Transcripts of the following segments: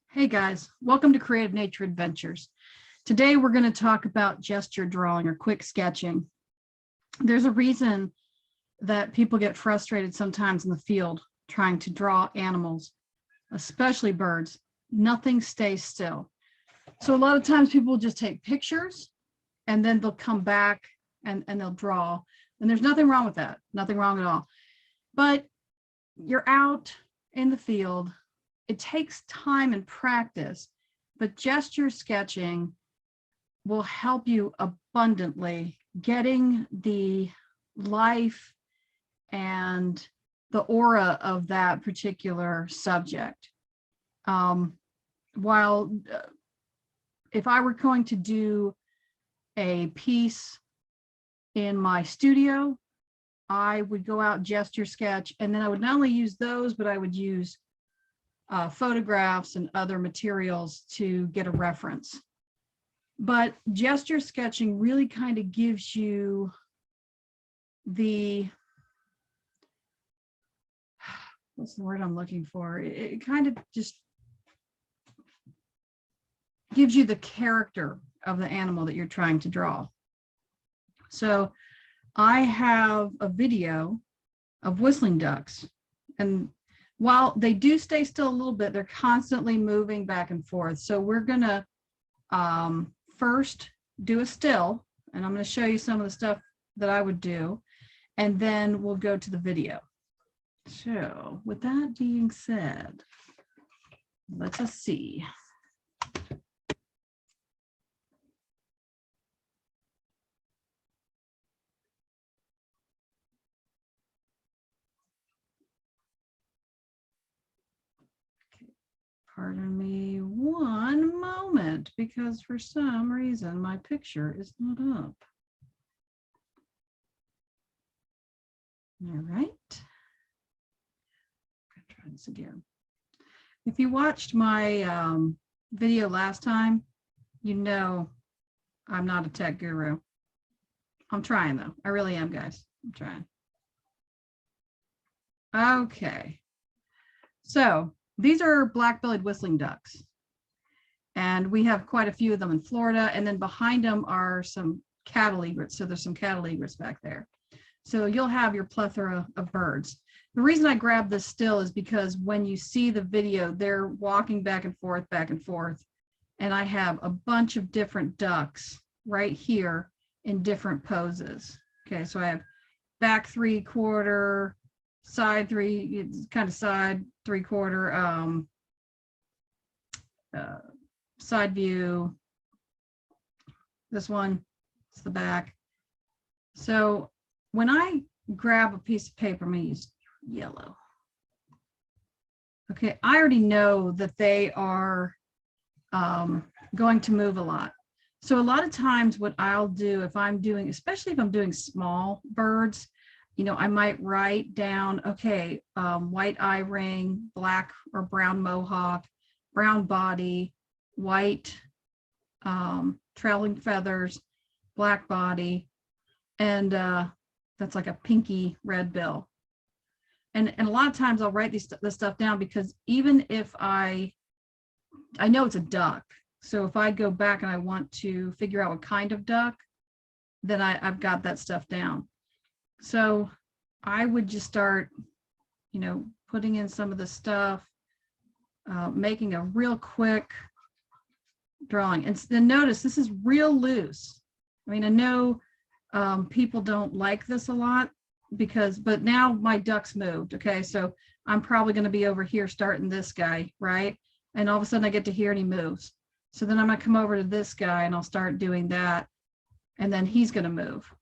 Hey guys, welcome to Creative Nature Adventures. Today we're going to talk about gesture drawing or quick sketching. There's a reason that people get frustrated sometimes in the field trying to draw animals, especially birds. Nothing stays still. So a lot of times people will just take pictures and then they'll come back and they'll draw. And there's nothing wrong with that, nothing wrong at all. But you're out in the field. It takes time and practice, but gesture sketching will help you abundantly getting the life and the aura of that particular subject. While if I were going to do a piece in my studio, I would go out gesture sketch, and then I would not only use those, but I would use photographs and other materials to get a reference. But gesture sketching really kind of gives you the, what's the word I'm looking for? It kind of just gives you the character of the animal that you're trying to draw. So I have a video of whistling ducks, and while they do stay still a little bit, they're constantly moving back and forth. So we're going to first do a still, and I'm going to show you some of the stuff that I would do, and then we'll go to the video. So with that being said, let us see. Pardon me one moment, because for some reason my picture is not up. All right. I'll try this again. If you watched my video last time, you know I'm not a tech guru. I'm trying though. I really am, guys. I'm trying. Okay. So these are black-bellied whistling ducks, and we have quite a few of them in Florida, and then behind them are some cattle egrets. So there's some cattle egrets back there. So you'll have your plethora of birds. The reason I grabbed this still is because when you see the video, they're walking back and forth, and I have a bunch of different ducks right here in different poses. Okay, so I have back 3/4, side 3, kind of side 3/4, side view. This one is the back. So when I grab a piece of paper, I'm going to use yellow. Okay, I already know that they are going to move a lot. So a lot of times what I'll do if I'm doing, especially if I'm doing small birds, you know, I might write down, okay, white eye ring, black or brown mohawk, brown body, white trailing feathers, black body, and that's like a pinky red bill. And a lot of times I'll write this stuff down because even if I know it's a duck, so if I go back and I want to figure out what kind of duck, then I've got that stuff down. So I would just start, you know, putting in some of the stuff, making a real quick drawing. And then notice this is real loose. I mean, I know people don't like this a lot but now my ducks moved. Okay, so I'm probably going to be over here starting this guy, right? And all of a sudden I get to here and he moves. So then I'm going to come over to this guy and I'll start doing that. And then he's going to move.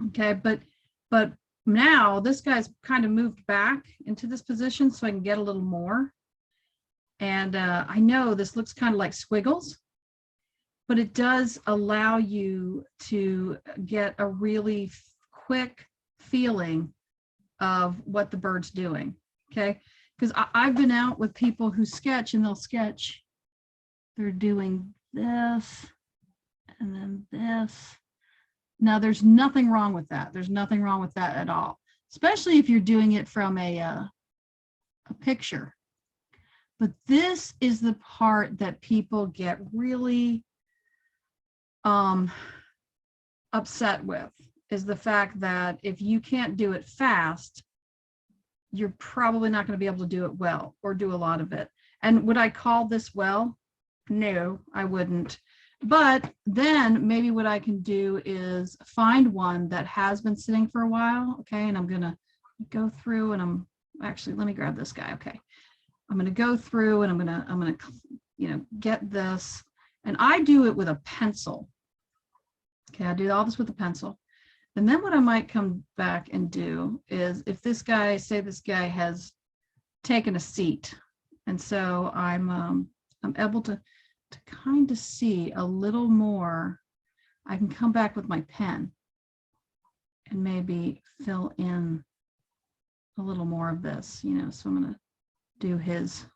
Okay, but now this guy's kind of moved back into this position so I can get a little more. And I know this looks kind of like squiggles, but it does allow you to get a really quick feeling of what the bird's doing. Okay, because I've been out with people who sketch and they'll sketch. They're doing this and then this. Now, there's nothing wrong with that. There's nothing wrong with that at all, especially if you're doing it from a picture. But this is the part that people get really upset with, is the fact that if you can't do it fast, you're probably not going to be able to do it well or do a lot of it. And would I call this well? No, I wouldn't. But then maybe what I can do is find one that has been sitting for a while. Okay. And I'm going to go through and actually, let me grab this guy. Okay. I'm going to go through and I'm going to, get this, and I do it with a pencil. Okay. I do all this with a pencil. And then what I might come back and do is, if this guy, say this guy has taken a seat, and so I'm able to kind of see a little more, I can come back with my pen and maybe fill in a little more of this, so I'm going to do his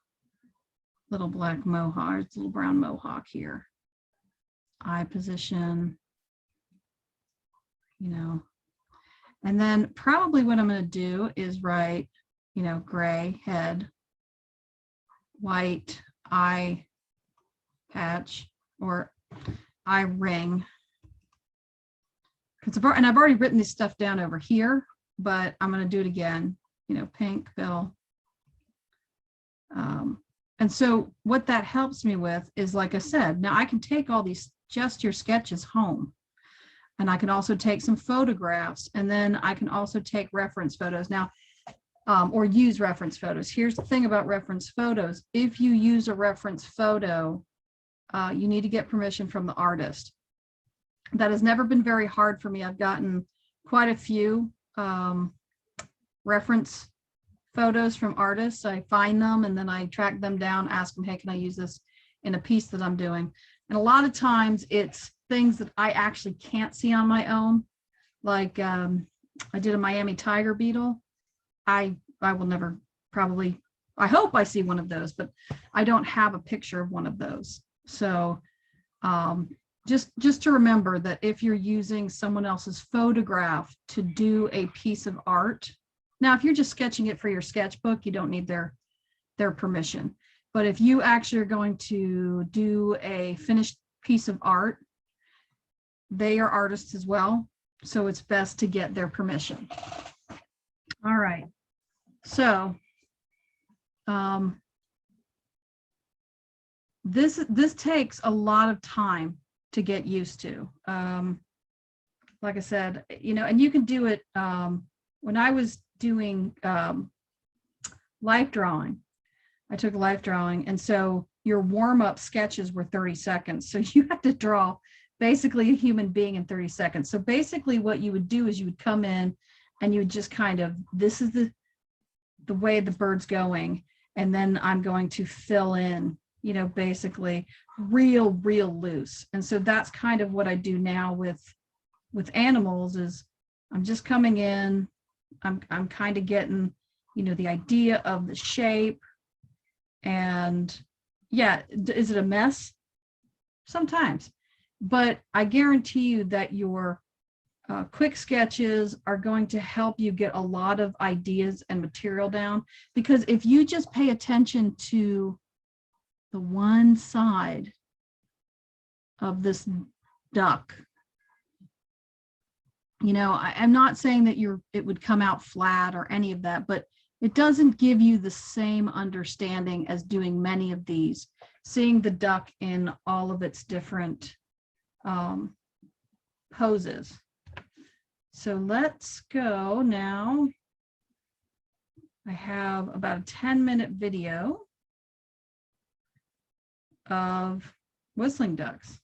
little black mohawk, his little brown mohawk here. Eye position, and then probably what I'm going to do is write, gray head, white eye patch or eye ring. And I've already written this stuff down over here, but I'm going to do it again, pink bill. And so what that helps me with is, like I said, now I can take all these gesture sketches home. And I can also take some photographs, and then I can also take reference photos now, or use reference photos. Here's the thing about reference photos. If you use a reference photo, you need to get permission from the artist. That has never been very hard for me. I've gotten quite a few reference photos from artists. I find them and then I track them down, ask them, hey, can I use this in a piece that I'm doing? And a lot of times it's things that I actually can't see on my own. Like I did a Miami tiger beetle. I will never probably, I hope I see one of those, but I don't have a picture of one of those. So just to remember that if you're using someone else's photograph to do a piece of art, now if you're just sketching it for your sketchbook, you don't need their permission. But if you actually are going to do a finished piece of art, they are artists as well, so it's best to get their permission. All right, so this takes a lot of time to get used to. Like I said, and you can do it. When I was doing life drawing, I took life drawing, and so your warm-up sketches were 30 seconds. So you have to draw basically a human being in 30 seconds. So basically what you would do is you would come in and you would just kind of, this is the way the bird's going. And then I'm going to fill in, basically real loose. And so that's kind of what I do now with animals, is I'm just coming in, I'm kind of getting, the idea of the shape. And yeah, is it a mess? Sometimes. But I guarantee you that your quick sketches are going to help you get a lot of ideas and material down. Because if you just pay attention to the one side of this duck, I'm not saying that it would come out flat or any of that, but it doesn't give you the same understanding as doing many of these, seeing the duck in all of its different poses. So let's go now. I have about a 10-minute video of whistling ducks.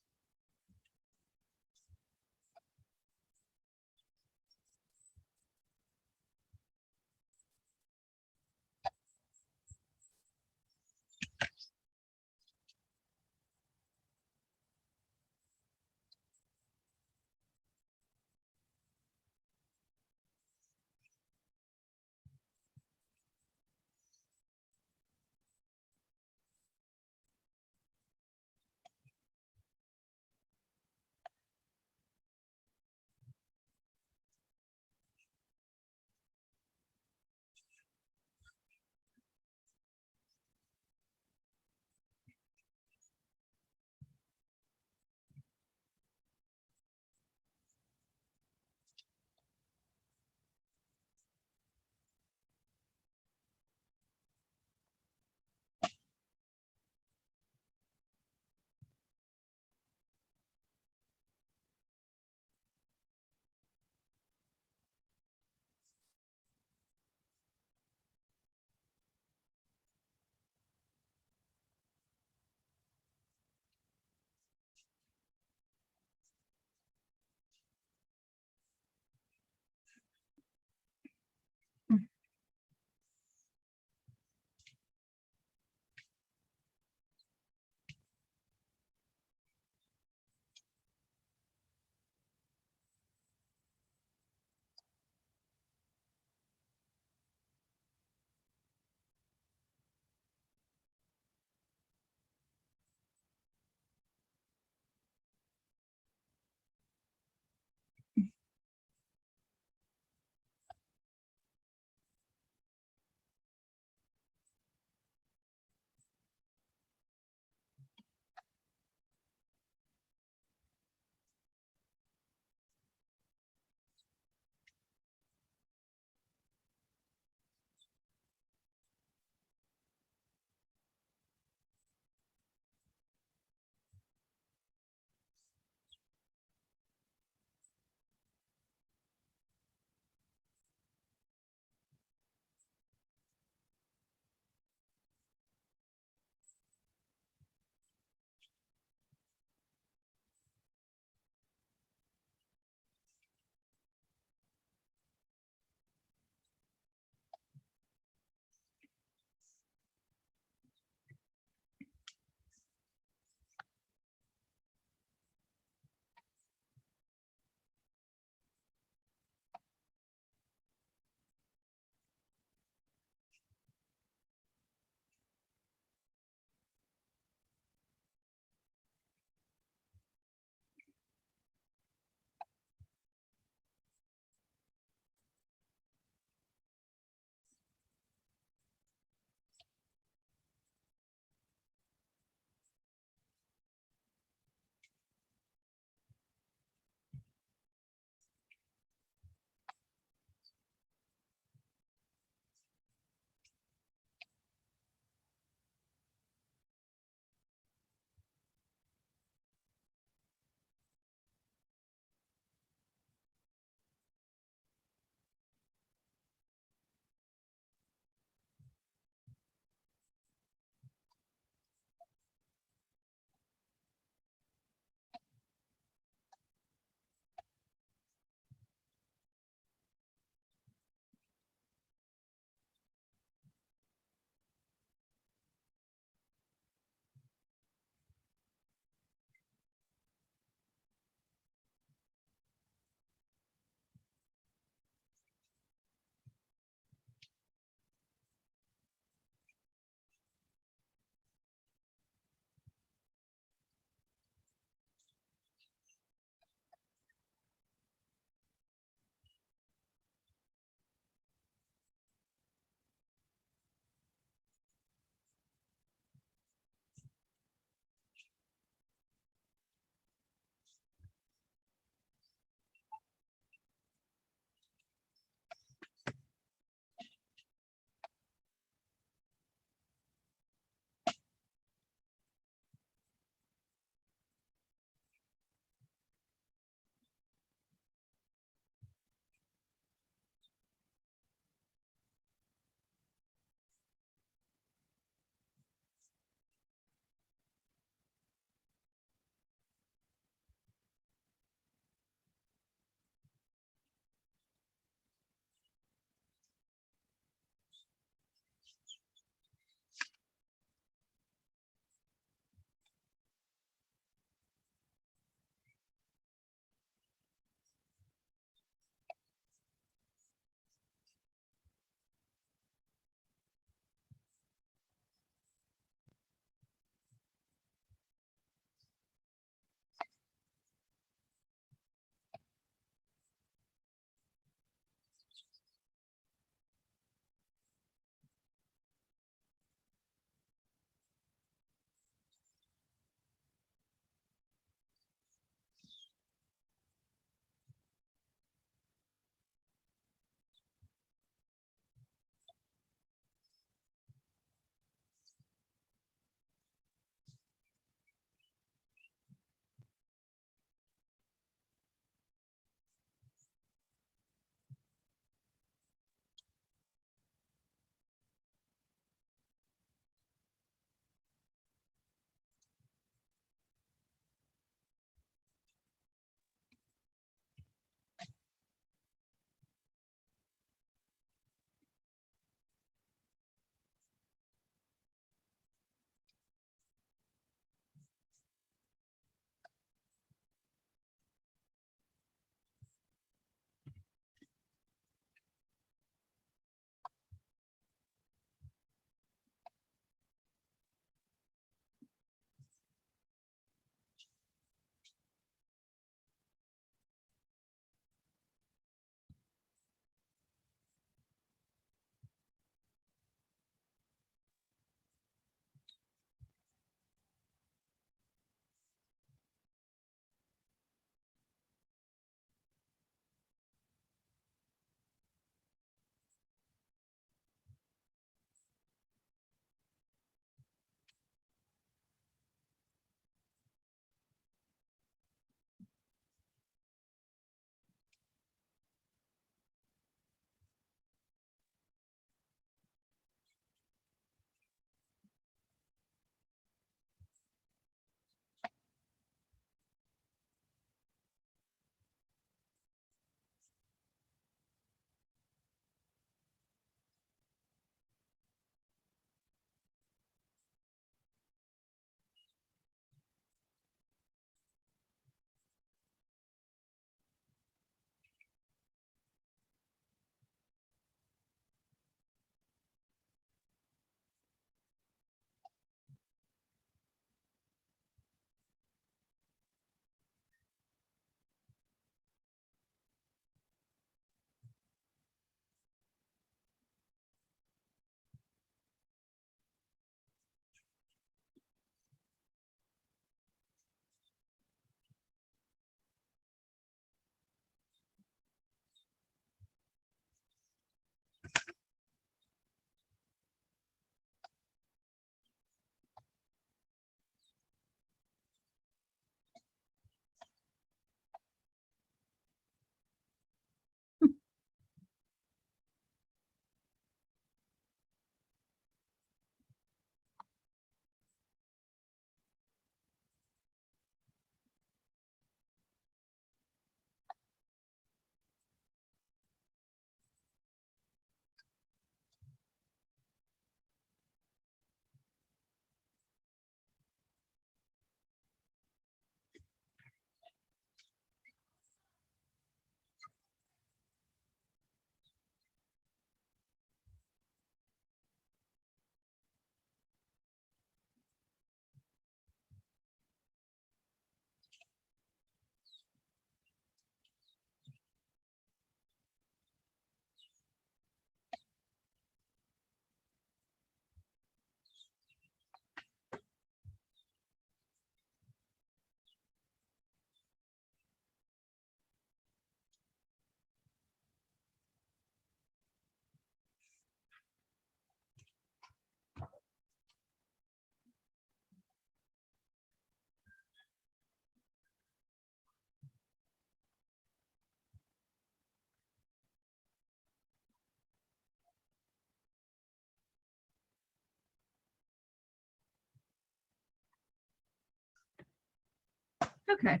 Okay.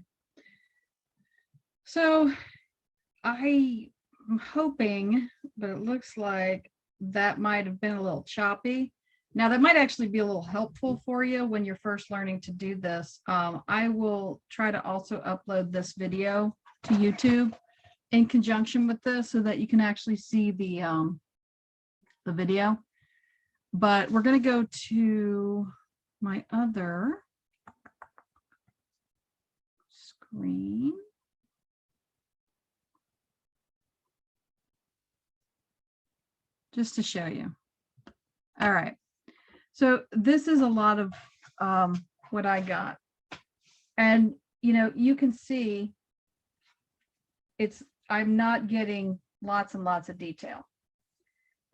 So I'm hoping, but it looks like that might have been a little choppy. Now that might actually be a little helpful for you when you're first learning to do this. I will try to also upload this video to YouTube in conjunction with this so that you can actually see the video. But we're going to go to my other screen. Just to show you. All right. So this is a lot of what I got. And, you know, you can see I'm not getting lots and lots of detail.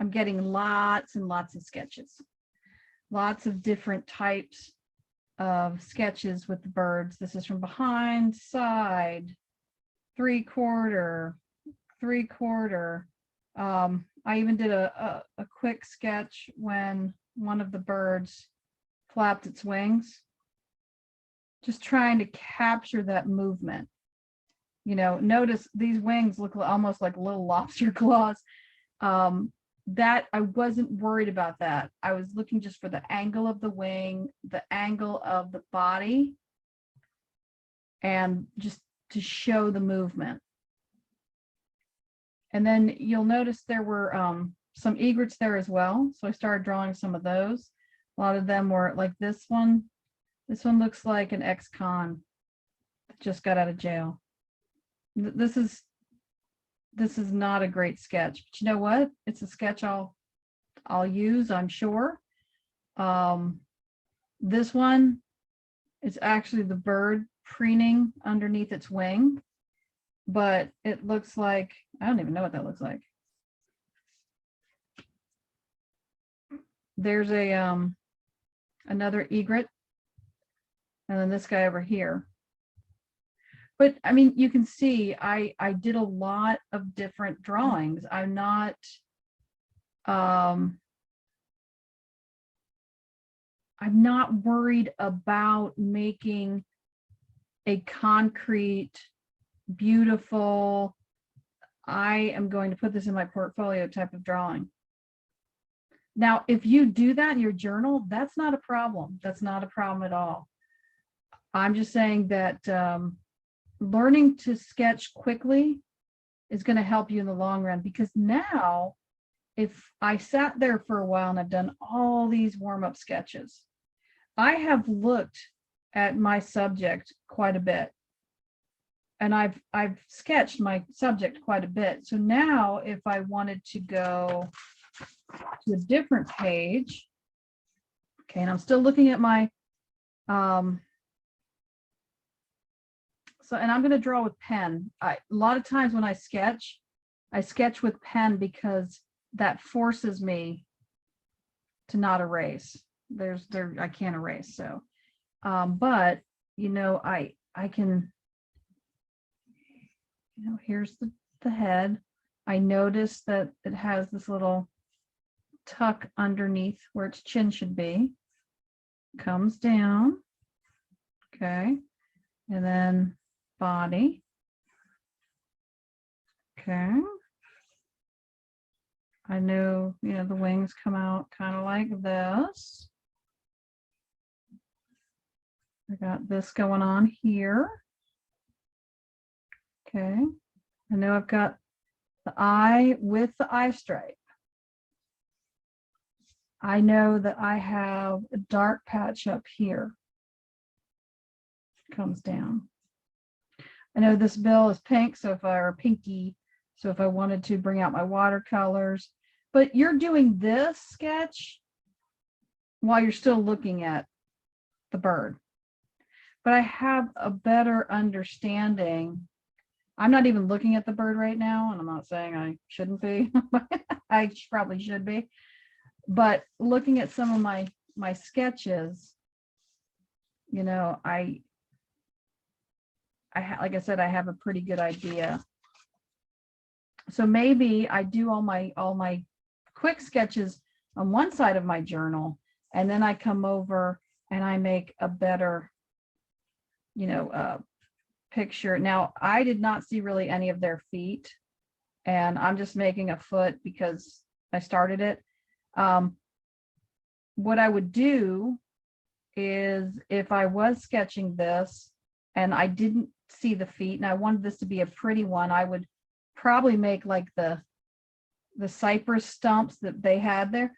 I'm getting lots and lots of sketches, lots of different types of sketches with the birds. This is from behind, side, 3/4, 3/4. I even did a quick sketch when one of the birds flapped its wings, just trying to capture that movement. You know, notice these wings look almost like little lobster claws. That I wasn't worried about that. I was looking just for the angle of the wing, the angle of the body, and just to show the movement. And then you'll notice there were some egrets there as well. So I started drawing some of those. A lot of them were like this one. This one looks like an ex-con that just got out of jail. This is not a great sketch, but you know what? It's a sketch I'll use, I'm sure. This one is actually the bird preening underneath its wing, but it looks like, I don't even know what that looks like. There's a another egret, and then this guy over here. But I mean, you can see I did a lot of different drawings. I'm not worried about making a concrete, beautiful, I am going to put this in my portfolio type of drawing. Now, if you do that in your journal, that's not a problem. That's not a problem at all. I'm just saying that learning to sketch quickly is going to help you in the long run, because now if I sat there for a while and I've done all these warm-up sketches, I have looked at my subject quite a bit, and I've sketched my subject quite a bit. So now if I wanted to go to a different page, okay, and I'm still looking at my and I'm going to draw with pen. A lot of times when I sketch with pen because that forces me to not erase. I can't erase. So, but you know, I can, you know, here's the head. I noticed that it has this little tuck underneath where its chin should be. Comes down. Okay. And then body. Okay. I know, you know, the wings come out kind of like this. I got this going on here. Okay. I know I've got the eye with the eye stripe. I know that I have a dark patch up here. Comes down. I know this bill is pink, or pinky, so if I wanted to bring out my watercolors, but you're doing this sketch while you're still looking at the bird. But I have a better understanding. I'm not even looking at the bird right now, and I'm not saying I shouldn't be. I probably should be. But looking at some of my sketches, you know, like I said, I have a pretty good idea. So maybe I do all my quick sketches on one side of my journal, and then I come over and I make a better, you know, picture. Now, I did not see really any of their feet, and I'm just making a foot because I started it. What I would do is if I was sketching this and I didn't see the feet and I wanted this to be a pretty one, I would probably make like the cypress stumps that they had there,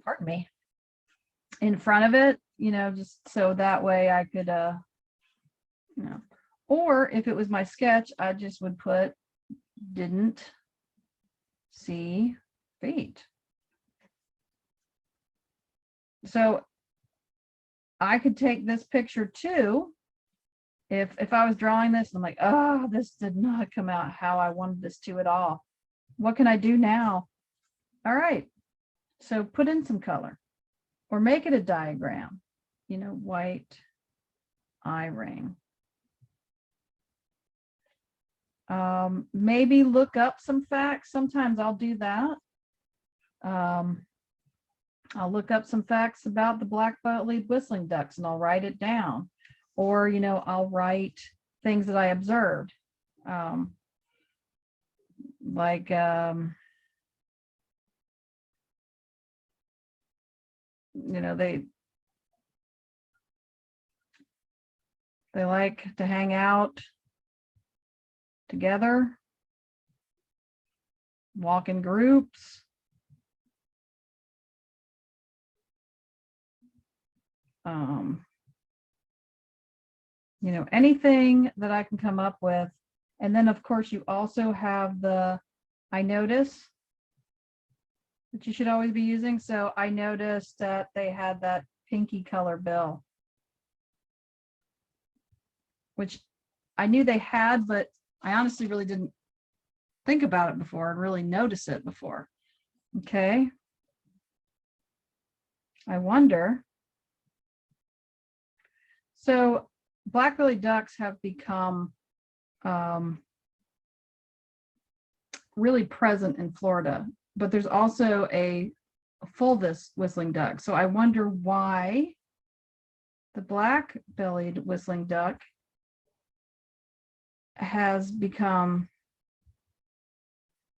pardon me, in front of it, you know, just so that way I could, you know, or if it was my sketch, I just would put didn't see feet. So I could take this picture too. If I was drawing this, I'm like, oh, this did not come out how I wanted this to at all. What can I do now? All right, so put in some color or make it a diagram, you know, white eye ring. Maybe look up some facts. Sometimes I'll do that. I'll look up some facts about the black-bellied whistling ducks and I'll write it down. Or, you know, I'll write things that I observed. Like, you know, they like to hang out together, walk in groups. You know, anything that I can come up with. And then of course you also have the I notice that you should always be using. So I noticed that they had that pinky color bill, which I knew they had, but I honestly really didn't think about it before and really notice it before. Okay. I wonder. So black-bellied ducks have become really present in Florida, but there's also a fulvous whistling duck. So I wonder why the black-bellied whistling duck has become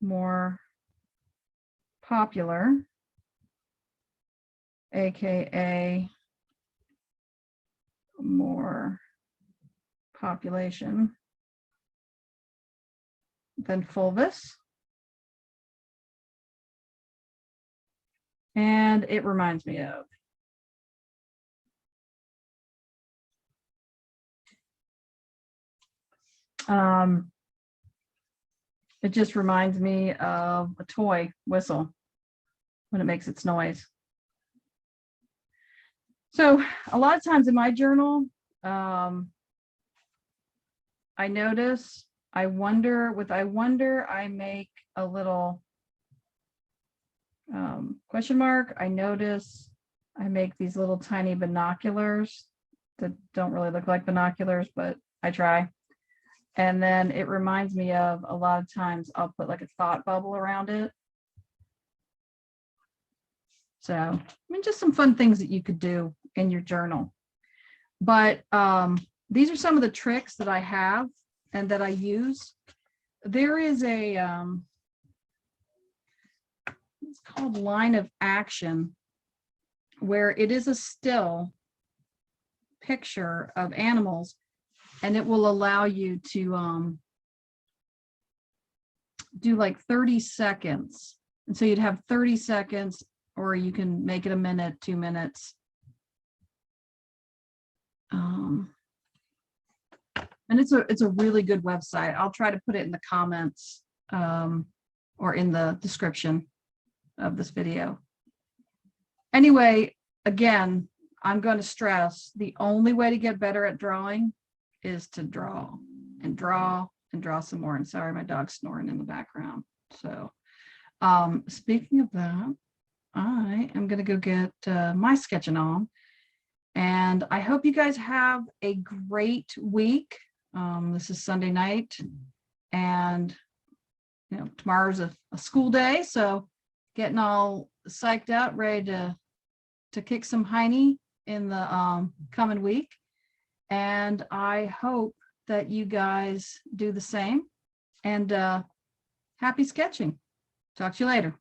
more popular, aka more population than fulvous. And it reminds me of it just reminds me of a toy whistle when it makes its noise. So a lot of times in my journal, I notice, I wonder, with I wonder, I make a little question mark. I notice, I make these little tiny binoculars that don't really look like binoculars, but I try. And then it reminds me of a lot of times I'll put like a thought bubble around it. So, I mean, just some fun things that you could do in your journal. But these are some of the tricks that I have and that I use. There is a, it's called line of action, where it is a still picture of animals, and it will allow you to do like 30 seconds. And so you'd have 30 seconds, or you can make it a minute, 2 minutes. And it's a really good website. I'll try to put it in the comments or in the description of this video. Anyway, again, I'm going to stress the only way to get better at drawing is to draw and draw and draw some more. And sorry, my dog's snoring in the background. So speaking of that, I am going to go get my sketching on. And I hope you guys have a great week. This is Sunday night, and you know, tomorrow's a school day, so getting all psyched out, ready to kick some hiney in the coming week. And I hope that you guys do the same. And happy sketching. Talk to you later.